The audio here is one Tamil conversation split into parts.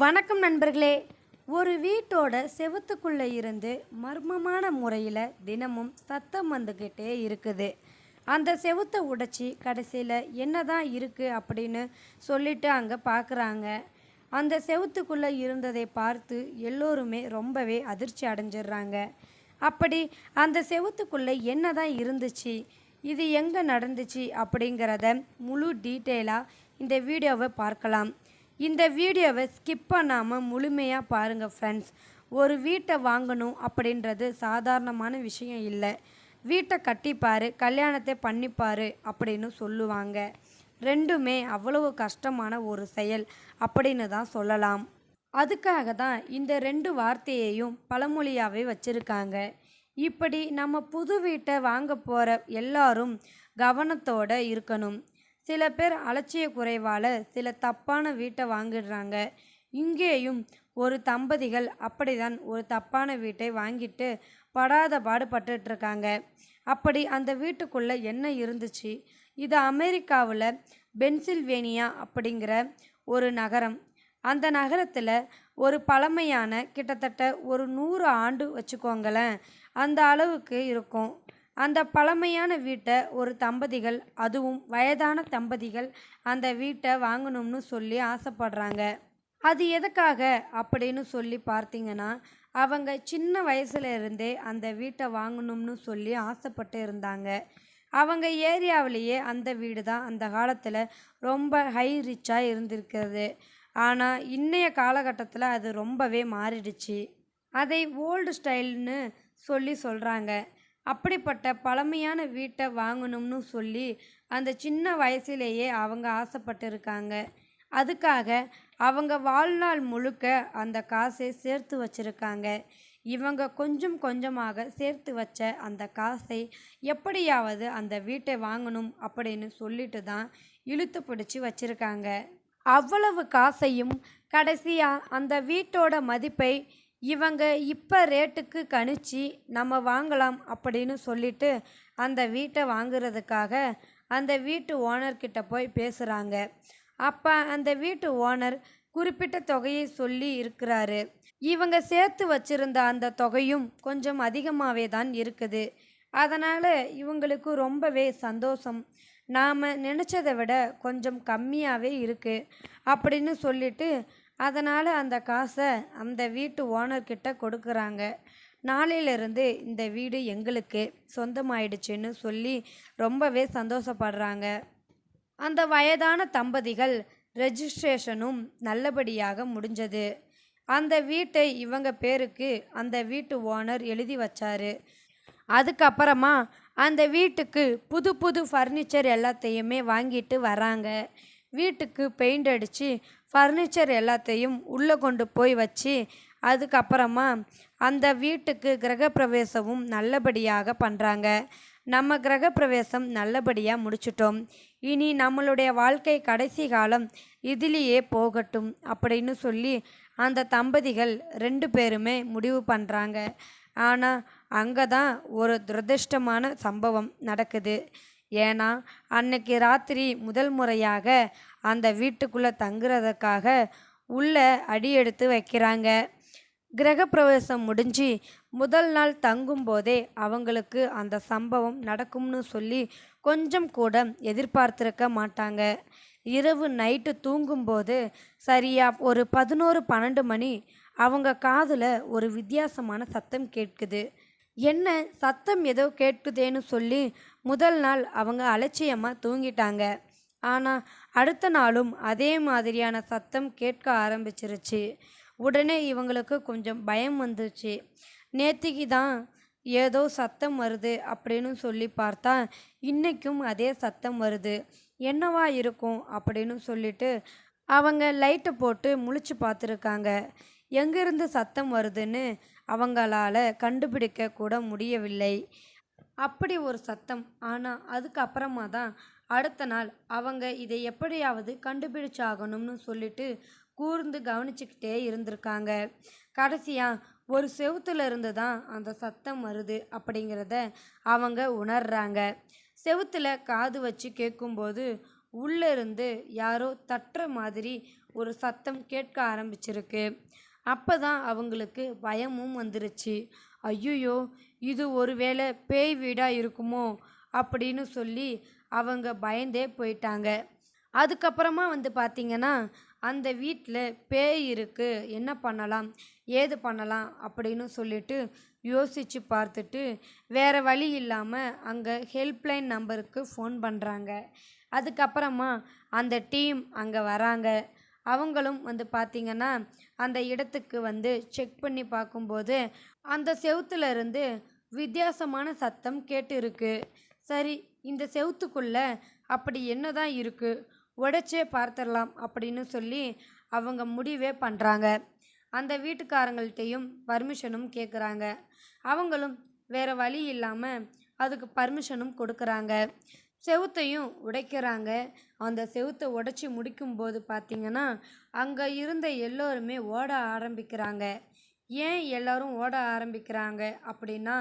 வணக்கம் நண்பர்களே. ஒரு வீட்டோட செவுத்துக்குள்ளே இருந்து மர்மமான முறையில் தினமும் சத்தம் வந்துக்கிட்டே இருக்குது. அந்த செவுத்தை உடைச்சி கடைசியில் என்னதான் இருக்குது அப்படின்னு சொல்லிட்டு அங்கே பார்க்குறாங்க. அந்த செவுத்துக்குள்ளே இருந்ததை பார்த்து எல்லோருமே ரொம்பவே அதிர்ச்சி அடைஞ்சிடுறாங்க. அப்படி அந்த செவுத்துக்குள்ளே என்னதான் இருந்துச்சு, இது எங்கே நடந்துச்சு அப்படிங்கிறத முழு டீட்டெயிலாக இந்த வீடியோவை பார்க்கலாம். இந்த வீடியோவை ஸ்கிப் பண்ணாமல் முழுமையாக பாருங்கள் ஃப்ரெண்ட்ஸ். ஒரு வீட்டை வாங்கணும் அப்படின்றது சாதாரணமான விஷயம் இல்லை. வீட்டை கட்டிப்பார், கல்யாணத்தை பண்ணிப்பார் அப்படின்னு சொல்லுவாங்க. ரெண்டுமே அவ்வளவு கஷ்டமான ஒரு செயல் அப்படின்னு தான் சொல்லலாம். அதுக்காக தான் இந்த ரெண்டு வார்த்தையையும் பழமொழியாகவே வச்சுருக்காங்க. இப்படி நம்ம புது வீட்டை வாங்க போகிற எல்லாரும் கவனத்தோடு இருக்கணும். சில பேர் அலட்சிய குறைவால் சில தப்பான வீட்டை வாங்கிடுறாங்க. இங்கேயும் ஒரு தம்பதிகள் அப்படிதான் ஒரு தப்பான வீட்டை வாங்கிட்டு படாத பாடுபட்டுருக்காங்க. அப்படி அந்த வீட்டுக்குள்ளே என்ன இருந்துச்சு? இது அமெரிக்காவில் பென்சில்வேனியா அப்படிங்கிற ஒரு நகரம். அந்த நகரத்தில் ஒரு பழமையான கிட்டத்தட்ட ஒரு 100 ஆண்டு வச்சுக்கோங்களேன், அந்த அளவுக்கு இருக்கும். அந்த பழமையான வீட்டை ஒரு தம்பதிகள், அதுவும் வயதான தம்பதிகள், அந்த வீட்டை வாங்கணும்னு சொல்லி ஆசைப்படுறாங்க. அது எதுக்காக அப்படின்னு சொல்லி பார்த்தீங்கன்னா, அவங்க சின்ன வயசுல இருந்தே அந்த வீட்டை வாங்கணும்னு சொல்லி ஆசைப்பட்டு இருந்தாங்க. அவங்க ஏரியாவிலேயே அந்த வீடு தான் அந்த காலத்தில் ரொம்ப ஹை ரிச்சாக இருந்திருக்கிறது. ஆனால் இன்றைய காலகட்டத்தில் அது ரொம்பவே மாறிடுச்சு. அதை ஓல்டு ஸ்டைல்னு சொல்கிறாங்க. அப்படிப்பட்ட பழமையான வீட்டை வாங்கணும்னு சொல்லி அந்த சின்ன வயசுலேயே அவங்க ஆசைப்பட்டிருக்காங்க. அதுக்காக அவங்க வாழ்நாள் முழுக்க அந்த காசை சேர்த்து வச்சுருக்காங்க. இவங்க கொஞ்சம் கொஞ்சமாக சேர்த்து வச்ச அந்த காசை எப்படியாவது அந்த வீட்டை வாங்கணும் அப்படின்னு சொல்லிட்டு தான் இழுத்து பிடிச்சி வச்சுருக்காங்க. அவ்வளவு காசையும் கடைசியாக அந்த வீட்டோட மதிப்பை இவங்க இப்போ ரேட்டுக்கு கணிச்சு நம்ம வாங்கலாம் அப்படின்னு சொல்லிட்டு அந்த வீட்டை வாங்குறதுக்காக அந்த வீட்டு ஓனர்கிட்ட போய் பேசுகிறாங்க. அப்போ அந்த வீட்டு ஓனர் குறிப்பிட்ட தொகையை சொல்லி இருக்கிறாரு. இவங்க சேர்த்து வச்சிருந்த அந்த தொகையும் கொஞ்சம் அதிகமாகவே தான் இருக்குது. அதனால் இவங்களுக்கு ரொம்பவே சந்தோஷம். நாம் நினச்சதை விட கொஞ்சம் கம்மியாகவே இருக்குது அப்படின்னு சொல்லிட்டு அதனால் அந்த காசை அந்த வீட்டு ஓனர்கிட்ட கொடுக்குறாங்க. நாளையிலிருந்து இந்த வீடு எங்களுக்கு சொந்தமாயிடுச்சுன்னு சொல்லி ரொம்பவே சந்தோஷப்படுறாங்க. அந்த வயதான தம்பதிகள் ரெஜிஸ்ட்ரேஷனும் நல்லபடியாக முடிஞ்சது. அந்த வீட்டை இவங்க பேருக்கு அந்த வீட்டு ஓனர் எழுதி வச்சார். அதுக்கப்புறமா அந்த வீட்டுக்கு புது புது ஃபர்னிச்சர் எல்லாத்தையுமே வாங்கிட்டு வராங்க. வீட்டுக்கு பெயிண்ட் அடித்து ஃபர்னிச்சர் எல்லாத்தையும் உள்ளே கொண்டு போய் வச்சு அதுக்கப்புறமா அந்த வீட்டுக்கு கிரகப்பிரவேசமும் நல்லபடியாக பண்ணுறாங்க. நம்ம கிரகப்பிரவேசம் நல்லபடியாக முடிச்சிட்டோம். இனி நம்மளுடைய வாழ்க்கை கடைசி காலம் இதிலேயே போகட்டும் அப்படின்னு சொல்லி அந்த தம்பதிகள் 2 பேருமே முடிவு பண்ணுறாங்க. ஆனால் அங்கே தான் ஒரு துரதிர்ஷ்டமான சம்பவம் நடக்குது. ஏன்னா அன்னைக்கு ராத்திரி முதல் முறையாக அந்த வீட்டுக்குள்ளே தங்குறதுக்காக உள்ளே அடி எடுத்து வைக்கிறாங்க. கிரகப்பிரவேசம் முடிஞ்சு முதல் நாள் தங்கும்போதே அவங்களுக்கு அந்த சம்பவம் நடக்கும்னு சொல்லி கொஞ்சம் கூட எதிர்பார்த்துருக்க மாட்டாங்க. இரவு நைட்டு தூங்கும்போது சரியாக ஒரு 11-12 மணி அவங்க காதில் ஒரு வித்தியாசமான சத்தம் கேட்குது. என்ன சத்தம் ஏதோ கேட்குதேன்னு சொல்லி முதல் நாள் அவங்க அலட்சியமாக தூங்கிட்டாங்க. ஆனால் அடுத்த நாளும் அதே மாதிரியான சத்தம் கேட்க ஆரம்பிச்சிருச்சு. உடனே இவங்களுக்கு கொஞ்சம் பயம் வந்துச்சு. நேத்திக்கு தான் ஏதோ சத்தம் வருது அப்படின்னு சொல்லி பார்த்தா இன்றைக்கும் அதே சத்தம் வருது, என்னவா இருக்கும் அப்படின்னு சொல்லிட்டு அவங்க லைட்டை போட்டு முழிச்சு பார்த்துருக்காங்க. எங்கேருந்து சத்தம் வருதுன்னு அவங்களால கண்டுபிடிக்க கூட முடியவில்லை. அப்படி ஒரு சத்தம். ஆனால் அதுக்கப்புறமா தான் அடுத்த நாள் அவங்க இதை எப்படியாவது கண்டுபிடிச்சாகணும்னு சொல்லிட்டு கூர்ந்து கவனிச்சுக்கிட்டே இருந்திருக்காங்க. கடைசியாக ஒரு செவுத்துல இருந்து தான் அந்த சத்தம் வருது அப்படிங்கிறத அவங்க உணர்றாங்க. செவுத்துல காது வச்சு கேட்கும்போது உள்ளே இருந்து யாரோ தட்டுற மாதிரி ஒரு சத்தம் கேட்க ஆரம்பிச்சிருக்கு. அப்போ தான் அவங்களுக்கு பயமும் வந்துருச்சு. ஐயோ, இது ஒருவேளை பேய் வீடாக இருக்குமோ அப்படின்னு சொல்லி அவங்க பயந்தே போயிட்டாங்க. அதுக்கப்புறமா பார்த்திங்கன்னா, அந்த வீட்டில் பேய் இருக்குது, என்ன பண்ணலாம் ஏது பண்ணலாம் அப்படின்னு சொல்லிட்டு யோசித்து பார்த்துட்டு வேறு வழி இல்லாமல் அங்கே ஹெல்ப்லைன் நம்பருக்கு ஃபோன் பண்ணுறாங்க. அதுக்கப்புறமா அந்த டீம் அங்கே வராங்க. அவங்களும் பார்த்திங்கன்னா அந்த இடத்துக்கு செக் பண்ணி பார்க்கும்போது அந்த செவுத்துல இருந்து வித்தியாசமான சத்தம் கேட்டு இருக்கு. சரி, இந்த செவுத்துக்குள்ளே அப்படி என்னதான் இருக்குது, உடைச்சே பார்த்துடலாம் அப்படின்னு சொல்லி அவங்க முடிவே பண்ணுறாங்க. அந்த வீட்டுக்காரங்கள்ட்டையும் பர்மிஷனும் கேட்குறாங்க. அவங்களும் வேறு வழி இல்லாமல் அதுக்கு பர்மிஷனும் கொடுக்குறாங்க. செவுத்தையும் உடைக்கிறாங்க. அந்த செவுத்தை உடைச்சி முடிக்கும்போது பார்த்திங்கன்னா அங்கே இருந்த எல்லோருமே ஓட ஆரம்பிக்கிறாங்க. ஏன் எல்லோரும் ஓட ஆரம்பிக்கிறாங்க அப்படின்னா,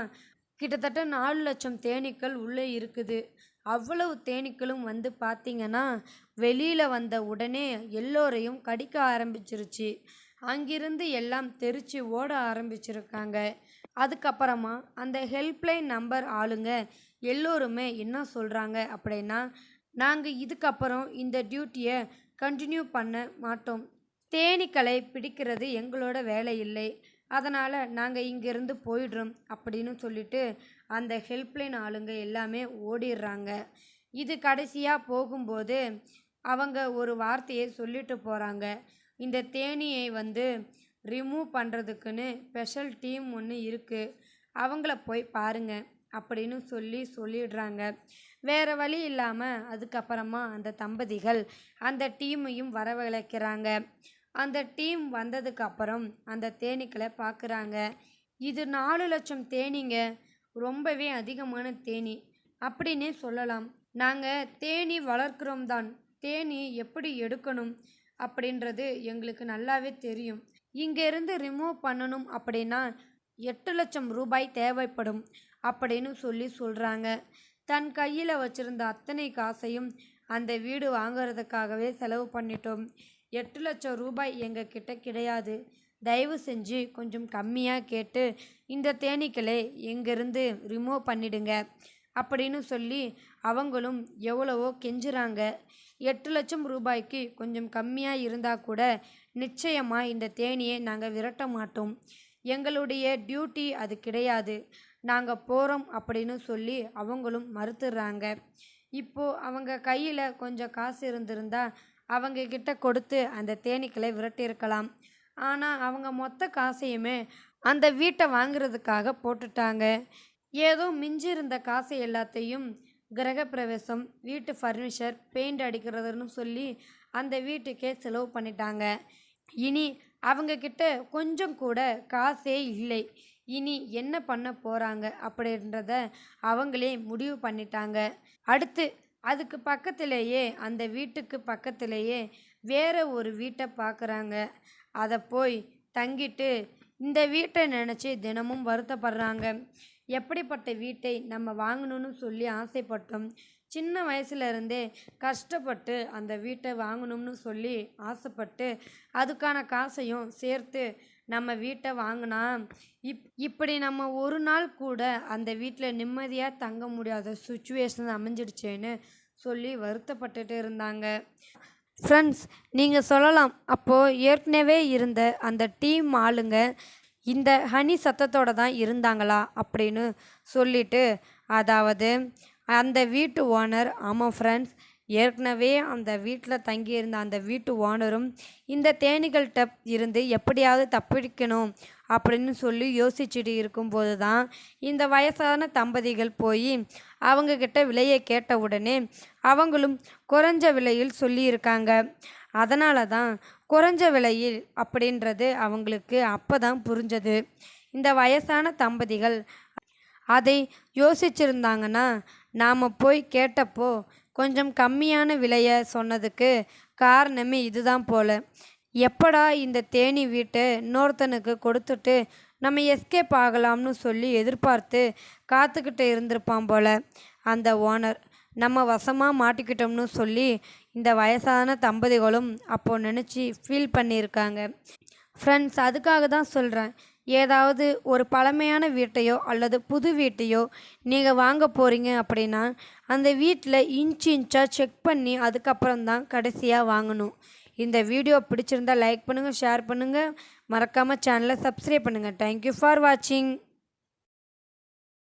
கிட்டத்தட்ட 4 லட்சம் தேனீக்கள் உள்ளே இருக்குது. அவ்வளவு தேனீக்களும் பார்த்திங்கன்னா வெளியில் வந்த உடனே எல்லோரையும் கடிக்க ஆரம்பிச்சிருச்சு. அங்கிருந்து எல்லாம் தெரிச்சு ஓட ஆரம்பிச்சிருக்காங்க. அதுக்கப்புறமா அந்த ஹெல்ப்லைன் நம்பர் ஆளுங்க எல்லோருமே என்ன சொல்கிறாங்க அப்படின்னா, நாங்கள் இதுக்கப்புறம் இந்த டியூட்டியை கண்டினியூ பண்ண மாட்டோம். தேனீக்களை பிடிக்கிறது எங்களோட வேலை இல்லை. அதனால் நாங்கள் இங்கேருந்து போயிடுறோம் அப்படின்னு சொல்லிட்டு அந்த ஹெல்ப்லைன் ஆளுங்க எல்லாமே ஓடிடுறாங்க. இது கடைசியாக போகும்போது அவங்க ஒரு வார்த்தையை சொல்லிட்டு போகிறாங்க. இந்த தேனியை ரிமூவ் பண்ணுறதுக்குன்னு ஸ்பெஷல் டீம் ஒன்று இருக்குது, அவங்கள போய் பாருங்க அப்படின்னு சொல்லிடுறாங்க. வேறு வழி இல்லாமல் அதுக்கப்புறமா அந்த தம்பதிகள் அந்த டீமையும் வரவழைக்கிறாங்க. அந்த டீம் வந்ததுக்கப்புறம் அந்த தேனீக்களை பார்க்குறாங்க. இது 4 லட்சம் தேனீங்க, ரொம்பவே அதிகமான தேனீ அப்படின்னே சொல்லலாம். நாங்கள் தேனீ வளர்க்குறோம் தான், தேனீ எப்படி எடுக்கணும் அப்படின்றது எங்களுக்கு நல்லாவே தெரியும். இங்கேருந்து ரிமூவ் பண்ணணும் அப்படின்னா 8 லட்சம் ரூபாய் தேவைப்படும் அப்படின்னு சொல்கிறாங்க. தன் கையில் வச்சுருந்த அத்தனை காசையும் அந்த வீடு வாங்கிறதுக்காகவே செலவு பண்ணிட்டோம். 8 லட்சம் ரூபாய் எங்கள் கிட்ட கிடையாது. தயவு செஞ்சு கொஞ்சம் கம்மியாக கேட்டு இந்த தேனீக்களை எங்கேருந்து ரிமூவ் பண்ணிடுங்க அப்படின்னு அவங்களும் எவ்வளவோ கெஞ்சுறாங்க. 8 லட்சம் ரூபாய்க்கு கொஞ்சம் கம்மியாக இருந்தால் கூட நிச்சயமாக இந்த தேனியை நாங்கள் விரட்ட மாட்டோம். எங்களுடைய டியூட்டி அது கிடையாது, நாங்கள் போகிறோம் அப்படின்னு அவங்களும் மறுத்துடுறாங்க. இப்போது அவங்க கையில் கொஞ்சம் காசு இருந்திருந்தா அவங்க கிட்ட கொடுத்து அந்த தேனீக்களை விரட்டியிருக்கலாம். ஆனால் அவங்க மொத்த காசையுமே அந்த வீட்டை வாங்குறதுக்காக போட்டுட்டாங்க. ஏதோ மிஞ்சி இருந்த காசை எல்லாத்தையும் கிரகப்பிரவேசம், வீட்டு ஃபர்னிச்சர், பெயிண்ட் அடிக்கிறதுன்னு அந்த வீட்டுக்கே செலவு பண்ணிட்டாங்க. இனி அவங்கக்கிட்ட கொஞ்சம் கூட காசே இல்லை. இனி என்ன பண்ண போகிறாங்க அப்படின்றத அவங்களே முடிவு பண்ணிட்டாங்க. அடுத்து அதுக்கு பக்கத்திலேயே, அந்த வீட்டுக்கு பக்கத்திலேயே வேறு ஒரு வீட்டை பார்க்குறாங்க. அதை போய் தங்கிட்டு இந்த வீட்டை நினச்சி தினமும் வருத்தப்படுறாங்க. எப்படிப்பட்ட வீட்டை நம்ம வாங்கணும்னு ஆசைப்பட்டோம். சின்ன வயசுலேருந்தே கஷ்டப்பட்டு அந்த வீட்டை வாங்கணும்னு ஆசைப்பட்டு அதுக்கான காசையும் சேர்த்து நம்ம வீட்டை வாங்கினா இப்படி நம்ம ஒரு நாள் கூட அந்த வீட்டில் நிம்மதியாக தங்க முடியாத சுச்சுவேஷன் அமைஞ்சிடுச்சேன்னு வருத்தப்பட்டுட்டு இருந்தாங்க. ஃப்ரெண்ட்ஸ், நீங்கள் சொல்லலாம், அப்போது ஏற்கனவே இருந்த அந்த டீம் ஆளுங்க இந்த ஹனி சத்தத்தோடு தான் இருந்தாங்களா அப்படின்னு அதாவது அந்த வீட்டு ஓனர், ஆமாம் ஃப்ரெண்ட்ஸ், ஏற்கனவே அந்த வீட்டில் தங்கியிருந்த அந்த வீட்டு ஓனரும் இந்த தேனீகள்கிட்ட இருந்து எப்படியாவது தப்பிக்கணும் அப்படின்னு யோசிச்சுட்டு இருக்கும்போது தான் இந்த வயசான தம்பதிகள் போய் அவங்கக்கிட்ட விலையை கேட்ட உடனே அவங்களும் குறைஞ்ச விலையில் சொல்லியிருக்காங்க. அதனால தான் குறைஞ்ச விலையில் அப்படின்றது அவங்களுக்கு அப்போ தான் புரிஞ்சது. இந்த வயசான தம்பதிகள் அதை யோசிச்சிருந்தாங்கன்னா நாம் போய் கேட்டப்போ கொஞ்சம் கம்மியான விலையை சொன்னதுக்கு காரணமே இதுதான் போல். எப்படா இந்த தேனி வீட்டை இன்னொருத்தனுக்கு கொடுத்துட்டு நம்ம எஸ்கேப் ஆகலாம்னு எதிர்பார்த்து காத்துக்கிட்டு இருந்திருப்பான் போல் அந்த ஓனர். நம்ம வசமாக மாட்டிக்கிட்டோம்னு சொல்லி இந்த வயசான தம்பதிகளும் அப்போது நினச்சி ஃபீல் பண்ணியிருக்காங்க. ஃப்ரெண்ட்ஸ், அதுக்காக தான் சொல்கிறேன், ஏதாவது ஒரு பழமையான வீட்டையோ அல்லது புது வீட்டையோ நீங்கள் வாங்க போகிறீங்க அப்படின்னா அந்த வீட்டில் இன்ச்சாக செக் பண்ணி அதுக்கப்புறம் தான் கடைசியாக வாங்கணும். இந்த வீடியோ பிடிச்சிருந்தால் லைக் பண்ணுங்கள், ஷேர் பண்ணுங்கள், மறக்காமல் சேனலை சப்ஸ்கிரைப் பண்ணுங்கள். தேங்க்யூ ஃபார் வாட்சிங்.